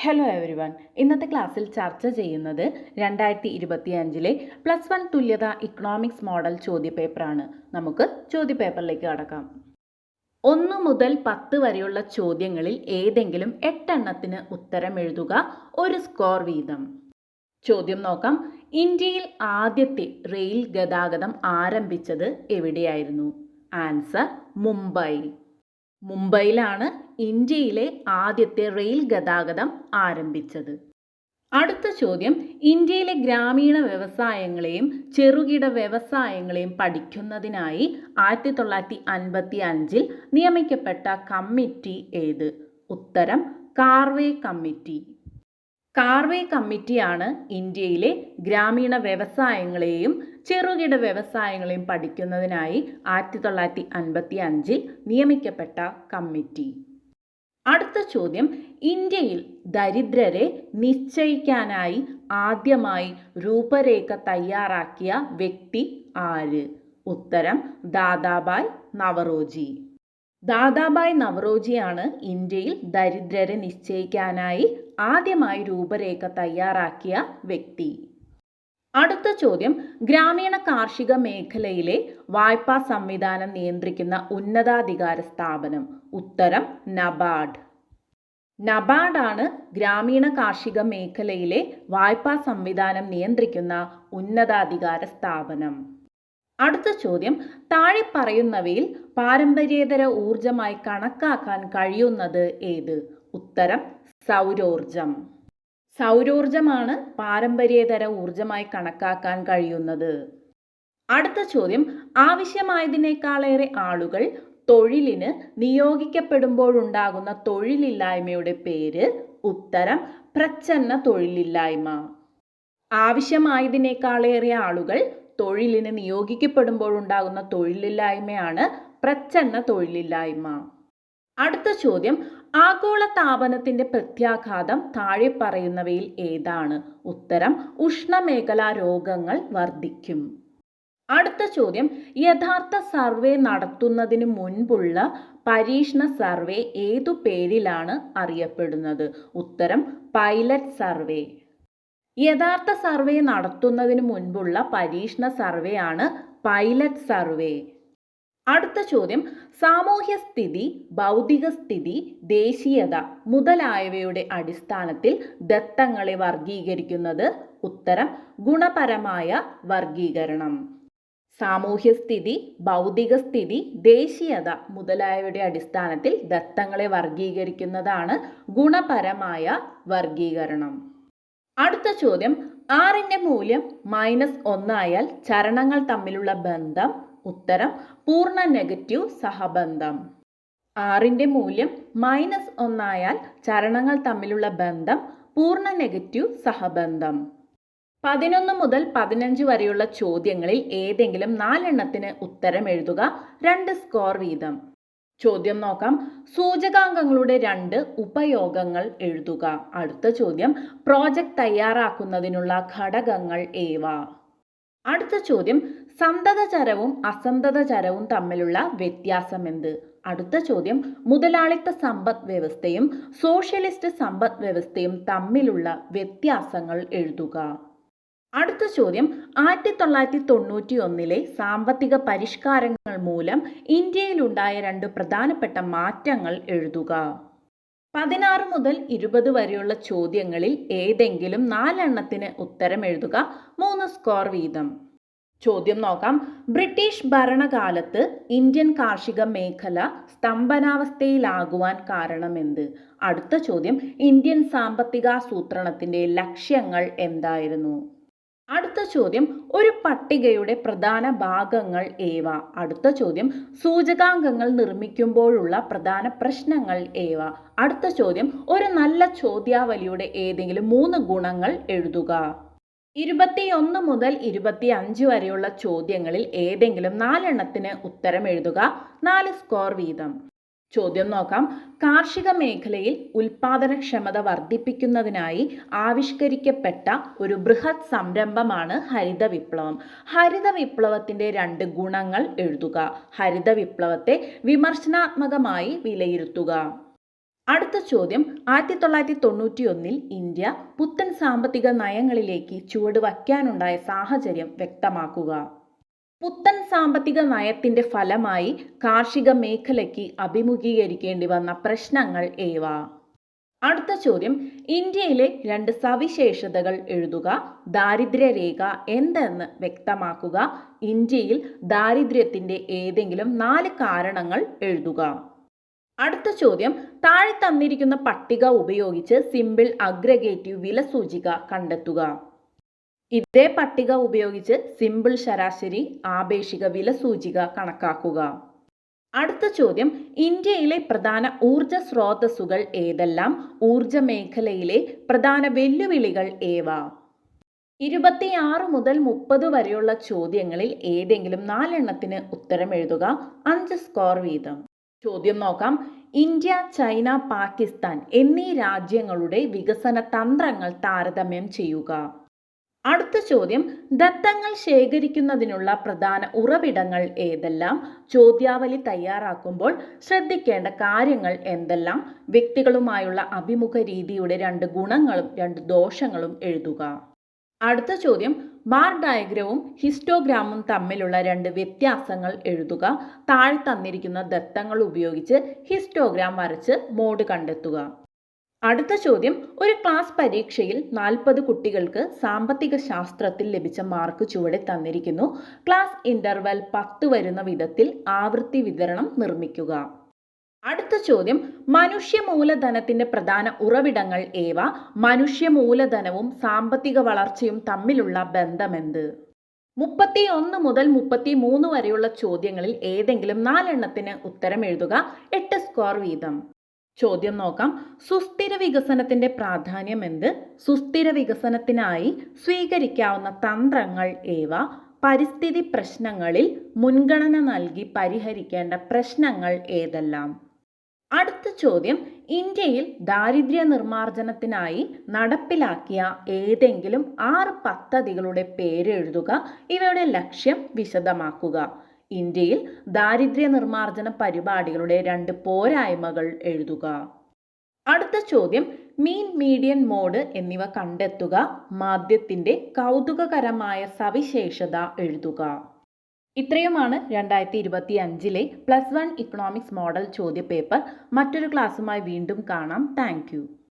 Hello everyone. ഇന്നത്തെ ക്ലാസ്സിൽ ചർച്ച ചെയ്യുന്നത് 2025 +1 തുല്യത ഇക്കണോമിക്സ് മോഡൽ ചോദ്യപേപ്പറാണ്. നമുക്ക് ചോദ്യപേപ്പറിലേക്ക് കടക്കാം. 1 മുതൽ 10 വരെയുള്ള ചോദ്യങ്ങളിൽ ഏതെങ്കിലും 8 എണ്ണത്തിന് ഉത്തരം എഴുതുക. ഒരു സ്കോർ വീതം. ചോദ്യം നോക്കാം. ഇന്ത്യയിൽ ആദ്യത്തെ റെയിൽ ഗതാഗതം ആരംഭിച്ചത് എവിടെയായിരുന്നു? ആൻസർ മുംബൈ. മുംബൈയിലാണ് ഇന്ത്യയിലെ ആദ്യത്തെ റെയിൽ ഗതാഗതം ആരംഭിച്ചത്. അടുത്ത ചോദ്യം. ഇന്ത്യയിലെ ഗ്രാമീണ വ്യവസായങ്ങളെയും ചെറുകിട വ്യവസായങ്ങളെയും പഠിക്കുന്നതിനായി 1955 നിയമിക്കപ്പെട്ട കമ്മിറ്റി ഏത്? ഉത്തരം കാർവേ കമ്മിറ്റി. കാർവേ കമ്മിറ്റിയാണ് ഇന്ത്യയിലെ ഗ്രാമീണ വ്യവസായങ്ങളെയും ചെറുകിട വ്യവസായങ്ങളെയും പഠിക്കുന്നതിനായി 1955 നിയമിക്കപ്പെട്ട കമ്മിറ്റി. അടുത്ത ചോദ്യം. ഇന്ത്യയിൽ ദരിദ്രരെ നിശ്ചയിക്കാനായി ആദ്യമായി രൂപരേഖ തയ്യാറാക്കിയ വ്യക്തി ആര്? ഉത്തരം ദാദാഭായ് നവറോജി. ദാദാഭായ് നവറോജിയാണ് ഇന്ത്യയിൽ ദരിദ്രരെ നിശ്ചയിക്കാനായി ആദ്യമായി രൂപരേഖ തയ്യാറാക്കിയ വ്യക്തി. അടുത്ത ചോദ്യം. ഗ്രാമീണ കാർഷിക മേഖലയിലെ വായ്പാ സംവിധാനം നിയന്ത്രിക്കുന്ന ഉന്നതാധികാര സ്ഥാപനം? ഉത്തരം നബാർഡ്. നബാർഡാണ് ഗ്രാമീണ കാർഷിക മേഖലയിലെ വായ്പാ സംവിധാനം നിയന്ത്രിക്കുന്ന ഉന്നതാധികാര സ്ഥാപനം. അടുത്ത ചോദ്യം. താഴെ പറയുന്നവയിൽ പാരമ്പര്യേതര ഊർജമായി കണക്കാക്കാൻ കഴിയുന്നത് ഏത്? ഉത്തരം സൗരോർജം. സൗരോർജമാണ് പാരമ്പര്യേതര ഊർജമായി കണക്കാക്കാൻ കഴിയുന്നത്. അടുത്ത ചോദ്യം. ആവശ്യമായതിനേക്കാളേറെ ആളുകൾ തൊഴിലിന് നിയോഗിക്കപ്പെടുമ്പോഴുണ്ടാകുന്ന തൊഴിലില്ലായ്മയുടെ പേര്? ഉത്തരം പ്രച്ഛന്ന തൊഴിലില്ലായ്മ. ആവശ്യമായതിനേക്കാളേറെ ആളുകൾ തൊഴിലിന് നിയോഗിക്കപ്പെടുമ്പോഴുണ്ടാകുന്ന തൊഴിലില്ലായ്മയാണ് പ്രച്ഛന്ന തൊഴിലില്ലായ്മ. അടുത്ത ചോദ്യം. ആഗോളതാപനത്തിന്റെ പ്രത്യാഘാതം താഴെ പറയുന്നവയിൽ ഏതാണ്? ഉത്തരം ഉഷ്ണമേഖലാ രോഗങ്ങൾ വർദ്ധിക്കും. അടുത്ത ചോദ്യം. യഥാർത്ഥ സർവേ നടത്തുന്നതിന് മുൻപുള്ള പരീക്ഷണ സർവേ ഏതു പേരിലാണ് അറിയപ്പെടുന്നത്? ഉത്തരം പൈലറ്റ് സർവേ. യഥാർത്ഥ സർവേ നടത്തുന്നതിന് മുൻപുള്ള പരീക്ഷണ സർവേ ആണ് പൈലറ്റ് സർവേ. അടുത്ത ചോദ്യം. സാമൂഹ്യ സ്ഥിതി, ഭൗതിക സ്ഥിതി, ദേശീയത മുതലായവയുടെ അടിസ്ഥാനത്തിൽ ദത്തങ്ങളെ വർഗീകരിക്കുന്നത്? ഉത്തരം ഗുണപരമായ വർഗീകരണം. സാമൂഹ്യ സ്ഥിതി, ഭൗതിക സ്ഥിതി, ദേശീയത മുതലായവയുടെ അടിസ്ഥാനത്തിൽ ദത്തങ്ങളെ വർഗീകരിക്കുന്നതാണ് ഗുണപരമായ വർഗീകരണം. അടുത്ത ചോദ്യം. R-ന്റെ മൂല്യം -1 ആയാൽ ചരണങ്ങൾ തമ്മിലുള്ള ബന്ധം? ഉത്തരം പൂർണ്ണ നെഗറ്റീവ് സഹബന്ധം. R-ന്റെ മൂല്യം -1 ആയാൽ ചരണങ്ങൾ തമ്മിലുള്ള ബന്ധം പൂർണ്ണ നെഗറ്റീവ് സഹബന്ധം. 11 മുതൽ 15 വരെയുള്ള ചോദ്യങ്ങളിൽ ഏതെങ്കിലും 4 എണ്ണത്തിന് ഉത്തരം എഴുതുക. 2 സ്കോർ വീതം. ചോദ്യം നോക്കാം. സൂചകാങ്കങ്ങളുടെ 2 ഉപയോഗങ്ങൾ എഴുതുക. അടുത്ത ചോദ്യം. പ്രോജക്റ്റ് തയ്യാറാക്കുന്നതിനുള്ള ഘടകങ്ങൾ ഏവ? അടുത്ത ചോദ്യം. സന്തതചരവും അസന്തതചരവും തമ്മിലുള്ള വ്യത്യാസം എന്ത്? അടുത്ത ചോദ്യം. മുതലാളിത്ത സമ്പദ് വ്യവസ്ഥയും സോഷ്യലിസ്റ്റ് സമ്പദ് വ്യവസ്ഥയും തമ്മിലുള്ള വ്യത്യാസങ്ങൾ എഴുതുക. അടുത്ത ചോദ്യം. 1991 സാമ്പത്തിക പരിഷ്കാരങ്ങൾ മൂലം ഇന്ത്യയിലുണ്ടായ 2 പ്രധാനപ്പെട്ട മാറ്റങ്ങൾ എഴുതുക. 16 മുതൽ 20 വരെയുള്ള ചോദ്യങ്ങളിൽ ഏതെങ്കിലും 4 എണ്ണത്തിന് ഉത്തരം എഴുതുക. 3 സ്കോർ വീതം. ചോദ്യം നോക്കാം. ബ്രിട്ടീഷ് ഭരണകാലത്ത് ഇന്ത്യൻ കാർഷിക മേഖല സ്തംഭനാവസ്ഥയിലാകുവാൻ കാരണമെന്ത്? അടുത്ത ചോദ്യം. ഇന്ത്യൻ സാമ്പത്തികാസൂത്രണത്തിന്റെ ലക്ഷ്യങ്ങൾ എന്തായിരുന്നു? അടുത്ത ചോദ്യം. ഒരു പട്ടികയുടെ പ്രധാന ഭാഗങ്ങൾ ഏവ? അടുത്ത ചോദ്യം. സൂചകാങ്കങ്ങൾ നിർമ്മിക്കുമ്പോഴുള്ള പ്രധാന പ്രശ്നങ്ങൾ ഏവ? അടുത്ത ചോദ്യം. ഒരു നല്ല ചോദ്യാവലിയുടെ ഏതെങ്കിലും 3 ഗുണങ്ങൾ എഴുതുക. 21 മുതൽ 25 വരെയുള്ള ചോദ്യങ്ങളിൽ ഏതെങ്കിലും 4 എണ്ണത്തിന് ഉത്തരം എഴുതുക. 4 സ്കോർ വീതം. ചോദ്യം നോക്കാം. കാർഷിക മേഖലയിൽ ഉൽപാദനക്ഷമത വർദ്ധിപ്പിക്കുന്നതിനായി ആവിഷ്കരിക്കപ്പെട്ട ഒരു ബൃഹത് സംരംഭമാണ് ഹരിത വിപ്ലവം. ഹരിത വിപ്ലവത്തിന്റെ 2 ഗുണങ്ങൾ എഴുതുക. ഹരിത വിപ്ലവത്തെ വിമർശനാത്മകമായി വിലയിരുത്തുക. അടുത്ത ചോദ്യം 1991 ഇന്ത്യ പുത്തൻ സാമ്പത്തിക നയങ്ങളിലേക്ക് ചുവട് വയ്ക്കാനുണ്ടായ സാഹചര്യം വ്യക്തമാക്കുക. പുത്തൻ സാമ്പത്തിക നയത്തിന്റെ ഫലമായി കാർഷിക മേഖലയ്ക്ക് അഭിമുഖീകരിക്കേണ്ടി വന്ന പ്രശ്നങ്ങൾ ഏവ? അടുത്ത ചോദ്യം ഇന്ത്യയിലെ 2 സവിശേഷതകൾ എഴുതുക. ദാരിദ്ര്യരേഖ എന്തെന്ന് വ്യക്തമാക്കുക. ഇന്ത്യയിൽ ദാരിദ്ര്യത്തിന്റെ ഏതെങ്കിലും 4 കാരണങ്ങൾ എഴുതുക. അടുത്ത ചോദ്യം താഴെ തന്നിരിക്കുന്ന പട്ടിക ഉപയോഗിച്ച് സിമ്പിൾ അഗ്രഗേറ്റീവ് വില സൂചിക കണ്ടെത്തുക. ഇതേ പട്ടിക ഉപയോഗിച്ച് സിമ്പിൾ ശരാശരി ആപേക്ഷിക വില സൂചിക കണക്കാക്കുക. അടുത്ത ചോദ്യം ഇന്ത്യയിലെ പ്രധാന ഊർജ സ്രോതസ്സുകൾ ഏതെല്ലാം? ഊർജ മേഖലയിലെ പ്രധാന വെല്ലുവിളികൾ ഏവ? 26 മുതൽ 30 വരെയുള്ള ചോദ്യങ്ങളിൽ ഏതെങ്കിലും 4 എണ്ണത്തിന് ഉത്തരം എഴുതുക. 5 സ്കോർ വീതം. ചോദ്യം നോക്കാം. ഇന്ത്യ, ചൈന, പാകിസ്ഥാൻ എന്നീ രാജ്യങ്ങളുടെ വികസന തന്ത്രങ്ങൾ താരതമ്യം ചെയ്യുക. അടുത്ത ചോദ്യം ദത്തങ്ങൾ ശേഖരിക്കുന്നതിനുള്ള പ്രധാന ഉറവിടങ്ങൾ ഏതെല്ലാം? ചോദ്യാവലി തയ്യാറാക്കുമ്പോൾ ശ്രദ്ധിക്കേണ്ട കാര്യങ്ങൾ എന്തെല്ലാം? വ്യക്തികളുമായുള്ള അഭിമുഖ രീതിയുടെ 2 ഗുണങ്ങളും 2 ദോഷങ്ങളും എഴുതുക. അടുത്ത ചോദ്യം ബാർ ഡയഗ്രവും ഹിസ്റ്റോഗ്രാമും തമ്മിലുള്ള 2 വ്യത്യാസങ്ങൾ എഴുതുക. താഴെ തന്നിരിക്കുന്ന ദത്തങ്ങൾ ഉപയോഗിച്ച് ഹിസ്റ്റോഗ്രാം വരച്ച് മോഡ് കണ്ടെത്തുക. അടുത്ത ചോദ്യം ഒരു ക്ലാസ് പരീക്ഷയിൽ 40 കുട്ടികൾക്ക് സാമ്പത്തിക ശാസ്ത്രത്തിൽ ലഭിച്ച മാർക്ക് ചുവടെ തന്നിരിക്കുന്നു. ക്ലാസ് ഇന്റർവെൽ 10 വരുന്ന വിധത്തിൽ ആവൃത്തി വിതരണം നിർമ്മിക്കുക. അടുത്ത ചോദ്യം മനുഷ്യ മൂലധനത്തിന്റെ പ്രധാന ഉറവിടങ്ങൾ ഏവ? മനുഷ്യ മൂലധനവും സാമ്പത്തിക വളർച്ചയും തമ്മിലുള്ള ബന്ധമെന്ത്? 31 മുതൽ 33 വരെയുള്ള ചോദ്യങ്ങളിൽ ഏതെങ്കിലും 4 എണ്ണത്തിന് ഉത്തരം എഴുതുക. 8 സ്കോർ വീതം. ചോദ്യം നോക്കാം. സുസ്ഥിര വികസനത്തിന്റെ പ്രാധാന്യം എന്ത്? സുസ്ഥിര വികസനത്തിനായി സ്വീകരിക്കാവുന്ന തന്ത്രങ്ങൾ ഏവ? പരിസ്ഥിതി പ്രശ്നങ്ങളിൽ മുൻഗണന നൽകി പരിഹരിക്കേണ്ട പ്രശ്നങ്ങൾ ഏതെല്ലാം? അടുത്ത ചോദ്യം ഇന്ത്യയിൽ ദാരിദ്ര്യ നിർമ്മാർജ്ജനത്തിനായി നടപ്പിലാക്കിയ ഏതെങ്കിലും 6 പദ്ധതികളുടെ പേര് എഴുതുക. ഇവയുടെ ലക്ഷ്യം വിശദമാക്കുക. ഇന്ത്യയിൽ ദാരിദ്ര്യ നിർമ്മാർജ്ജന പരിപാടികളുടെ 2 പോരായ്മകൾ എഴുതുക. അടുത്ത ചോദ്യം മീൻ, മീഡിയൻ, മോഡ് എന്നിവ കണ്ടെത്തുക. മാധ്യത്തിന്റെ കൗതുകകരമായ സവിശേഷത എഴുതുക. ഇത്രയുമാണ് 2025 +1 ഇക്കണോമിക്സ് മോഡൽ ചോദ്യപേപ്പർ. മറ്റൊരു ക്ലാസ്സുമായി വീണ്ടും കാണാം. Thank you.